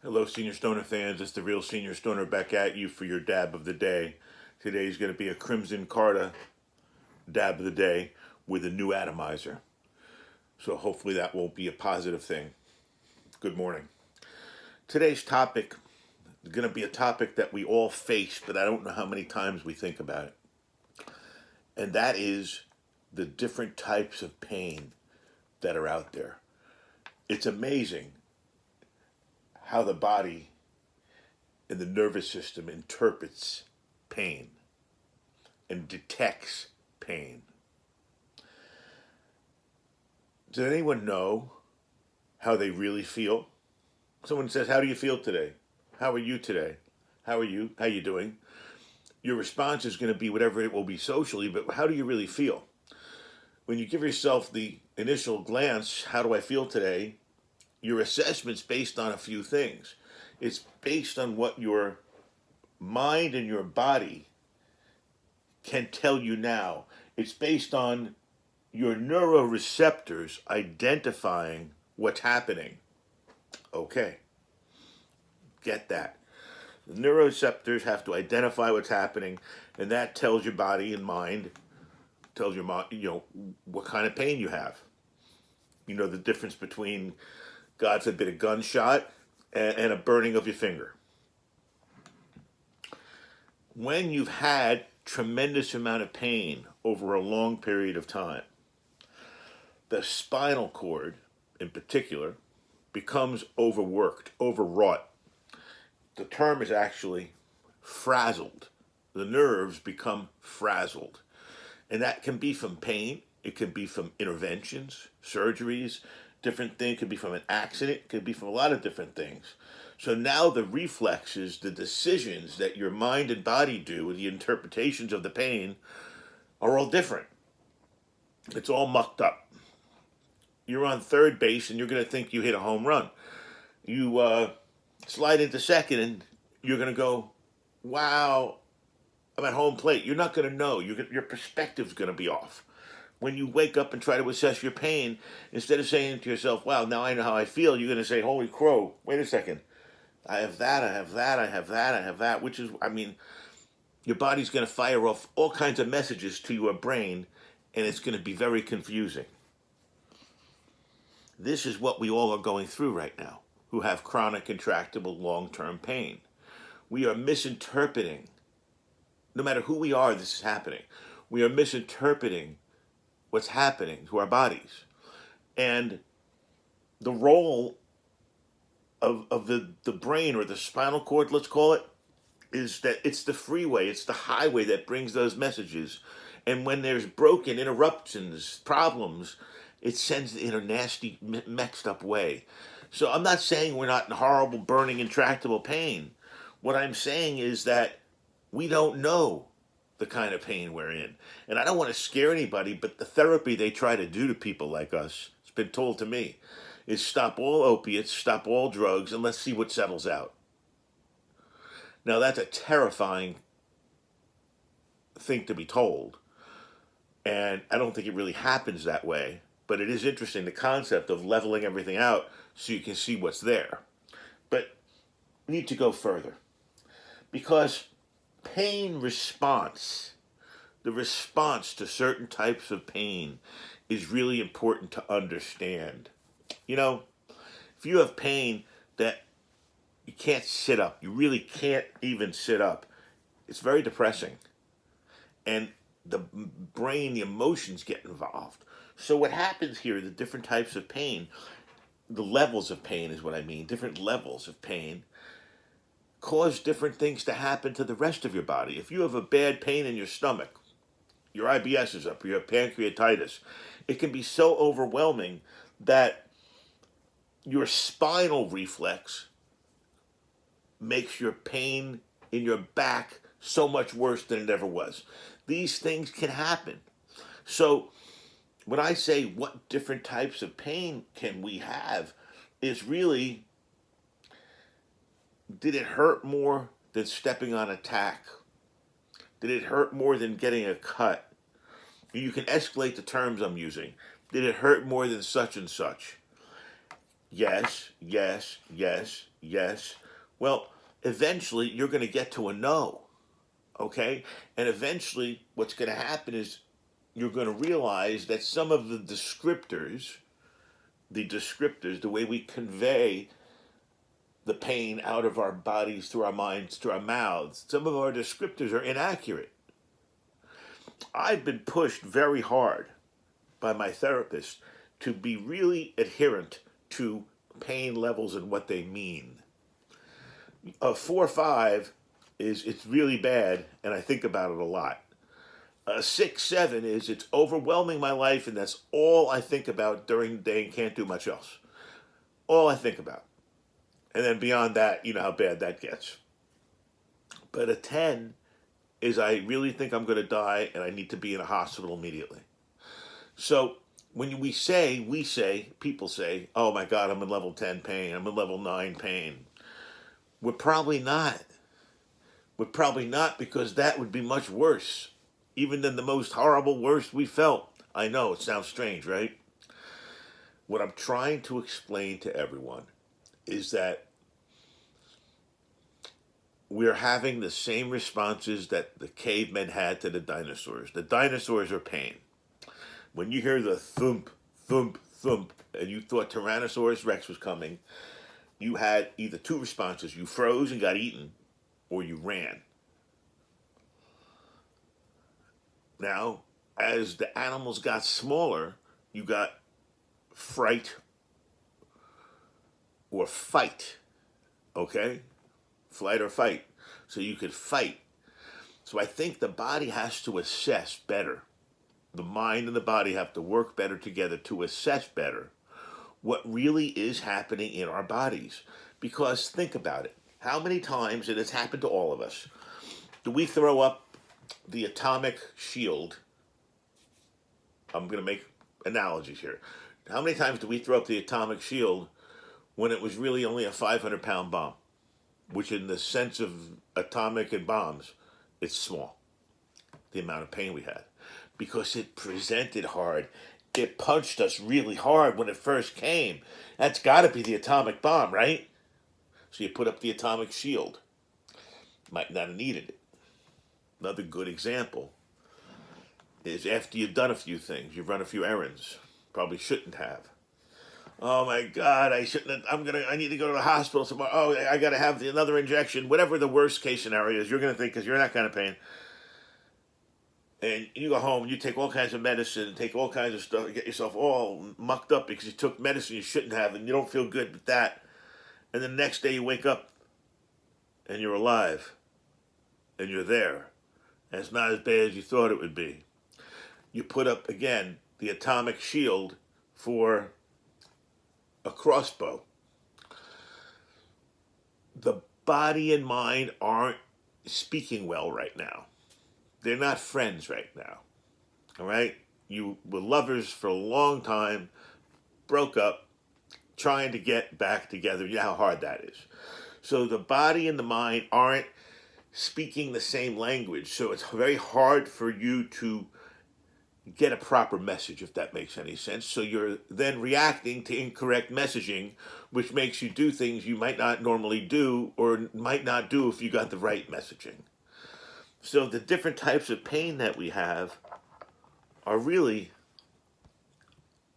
Hello, Senior Stoner fans. It's the real Senior Stoner back at you for your dab of the day. Today's going to be a Crimson Carta dab of the day with a new atomizer. So hopefully that won't be a positive thing. Good morning. Today's topic is going to be a topic that we all face, but I don't know how many times we think about it. And that is the different types of pain that are out there. It's amazing how the body and the nervous system interprets pain and detects pain. Does anyone know how they really feel? Someone says, "How do you feel today? How are you today? How are you? How are you doing?" Your response is going to be whatever it will be socially, but how do you really feel? When you give yourself the initial glance, "How do I feel today?" your assessment's based on a few things. It's based on what your mind and your body can tell you now. It's based on your neuroreceptors identifying what's happening. Okay, get that. The neuroreceptors have to identify what's happening, and that tells your body and mind, tells your mind, what kind of pain you have. You know the difference between, God forbid, a gunshot and a burning of your finger. When you've had tremendous amount of pain over a long period of time, the spinal cord in particular becomes overworked, overwrought. The term is actually frazzled. The nerves become frazzled. And that can be from pain, it can be from interventions, surgeries, different things. It could be from an accident, it could be from a lot of different things. So now the reflexes, the decisions that your mind and body do, the interpretations of the pain, are all different. It's all mucked up. You're on third base and you're going to think you hit a home run. You slide into second and you're going to go, "Wow, I'm at home plate." You're not going to know. Your perspective's going to be off. When you wake up and try to assess your pain, instead of saying to yourself, "Wow, now I know how I feel," you're going to say, "Holy crow, wait a second. I have that, I have that, I have that, I have that," which is, your body's going to fire off all kinds of messages to your brain, and it's going to be very confusing. This is what we all are going through right now, who have chronic, intractable, long-term pain. We are misinterpreting. No matter who we are, this is happening. We are misinterpreting what's happening to our bodies. And the role of the brain, or the spinal cord, let's call it, is that it's the freeway, it's the highway that brings those messages. And when there's broken interruptions, problems, it sends it in a nasty, mixed up way. So I'm not saying we're not in horrible, burning, intractable pain. What I'm saying is that we don't know the kind of pain we're in. And I don't want to scare anybody, but the therapy they try to do to people like us, it's been told to me, is stop all opiates, stop all drugs, and let's see what settles out. Now, that's a terrifying thing to be told. And I don't think it really happens that way. But it is interesting, the concept of leveling everything out so you can see what's there. But we need to go further. Because pain response, the response to certain types of pain, is really important to understand. If you have pain that you can't sit up, you really can't even sit up, it's very depressing. And the brain, the emotions get involved. So what happens here, the different types of pain, the levels of pain is what I mean, different levels of pain cause different things to happen to the rest of your body. If you have a bad pain in your stomach, your IBS is up, you have pancreatitis, it can be so overwhelming that your spinal reflex makes your pain in your back so much worse than it ever was. These things can happen. So when I say what different types of pain can we have, is really, did it hurt more than stepping on a tack? Did it hurt more than getting a cut? You can escalate the terms I'm using. Did it hurt more than such and such? yes, yes, yes, yes. Well, eventually you're going to get to a no, okay? And eventually what's going to happen is you're going to realize that some of the way we convey the pain out of our bodies, through our minds, through our mouths, some of our descriptors are inaccurate. I've been pushed very hard by my therapist to be really adherent to pain levels and what they mean. A 4 or 5 is it's really bad, and I think about it a lot. A 6, 7 is it's overwhelming my life, and that's all I think about during the day and can't do much else. All I think about. And then beyond that, you know how bad that gets. But a 10 is I really think I'm going to die and I need to be in a hospital immediately. So when people say, oh my God, I'm in level 10 pain, I'm in level 9 pain. We're probably not. We're probably not, because that would be much worse, even than the most horrible worst we felt. I know, it sounds strange, right? What I'm trying to explain to everyone is that we're having the same responses that the cavemen had to the dinosaurs. The dinosaurs are pain. When you hear the thump, thump, thump, and you thought Tyrannosaurus Rex was coming, you had either two responses. You froze and got eaten, or you ran. Now, as the animals got smaller, you got fright or fight, okay? Flight or fight. So you could fight. So I think the body has to assess better. The mind and the body have to work better together to assess better what really is happening in our bodies. Because think about it. How many times, and it's happened to all of us, do we throw up the atomic shield? I'm going to make analogies here. How many times do we throw up the atomic shield when it was really only a 500-pound bomb? Which in the sense of atomic and bombs, it's small. The amount of pain we had. Because it presented hard. It punched us really hard when it first came. That's got to be the atomic bomb, right? So you put up the atomic shield. Might not have needed it. Another good example is after you've done a few things, you've run a few errands, probably shouldn't have. Oh my God, I shouldn't have, I need to go to the hospital tomorrow. Oh, I got to have another injection. Whatever the worst case scenario is, you're going to think, because you're in that kind of pain. And you go home, you take all kinds of medicine, take all kinds of stuff, get yourself all mucked up because you took medicine you shouldn't have, and you don't feel good with that. And the next day you wake up and you're alive and you're there. And it's not as bad as you thought it would be. You put up, again, the atomic shield for a crossbow. The body and mind aren't speaking well right now. They're not friends right now. All right? You were lovers for a long time, broke up, trying to get back together. You know how hard that is. So the body and the mind aren't speaking the same language. So it's very hard for you to get a proper message, if that makes any sense. So you're then reacting to incorrect messaging, which makes you do things you might not normally do or might not do if you got the right messaging. So the different types of pain that we have are really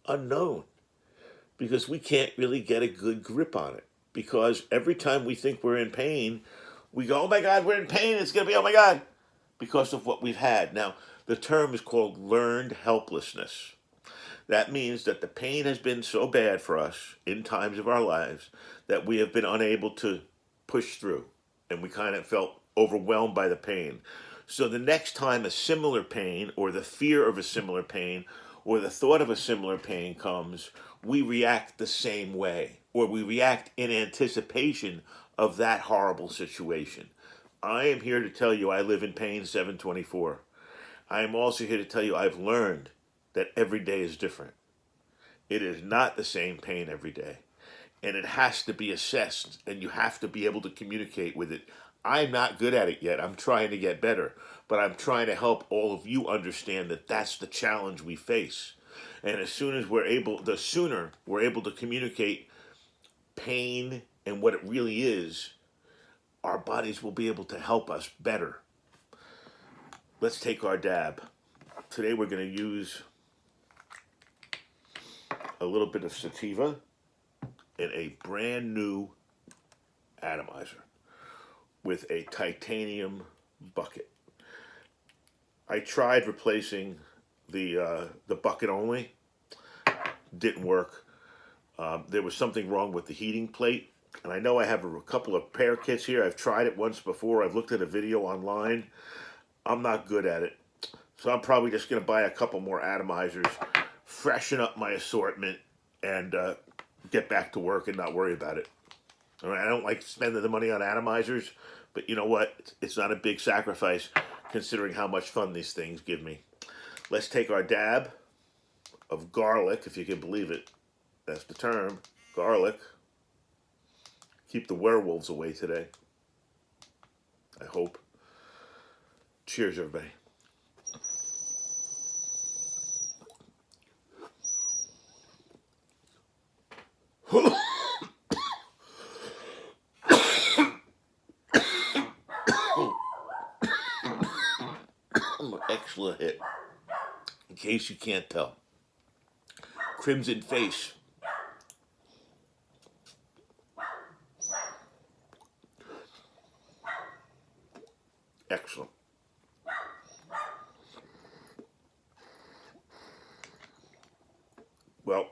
unknown because we can't really get a good grip on it. Because every time we think we're in pain, we go, oh my God, we're in pain. It's going to be, oh my God, because of what we've had. Now, the term is called learned helplessness. That means that the pain has been so bad for us in times of our lives that we have been unable to push through. And we kind of felt overwhelmed by the pain. So the next time a similar pain or the fear of a similar pain or the thought of a similar pain comes, we react the same way, or we react in anticipation of that horrible situation. I am here to tell you I live in pain 724. I am also here to tell you I've learned that every day is different. It is not the same pain every day. And it has to be assessed, and you have to be able to communicate with it. I'm not good at it yet. I'm trying to get better. But I'm trying to help all of you understand that that's the challenge we face. And the sooner we're able to communicate pain and what it really is, our bodies will be able to help us better. Let's take our dab. Today we're going to use a little bit of sativa in a brand new atomizer with a titanium bucket. I tried replacing the bucket only. Didn't work. There was something wrong with the heating plate. And I know I have a couple of pair kits here. I've tried it once before. I've looked at a video online. I'm not good at it. So I'm probably just going to buy a couple more atomizers, freshen up my assortment, and get back to work and not worry about it. All right, I don't like spending the money on atomizers, but you know what? It's not a big sacrifice considering how much fun these things give me. Let's take our dab of garlic, if you can believe it. That's the term, garlic. Keep the werewolves away today. I hope. Cheers, everybody. Excellent hit. In case you can't tell. Crimson Face. Excellent. Well,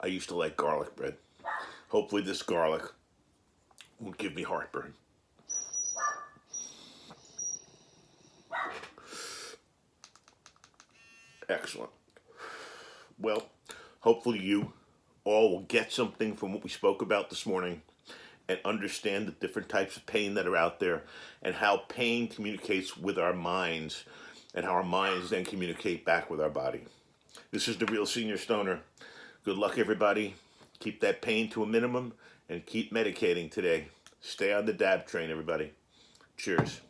I used to like garlic bread. Hopefully this garlic won't give me heartburn. Excellent. Well, hopefully you all will get something from what we spoke about this morning and understand the different types of pain that are out there and how pain communicates with our minds and how our minds then communicate back with our body. This is the Real Senior Stoner. Good luck, everybody. Keep that pain to a minimum and keep medicating today. Stay on the dab train, everybody. Cheers.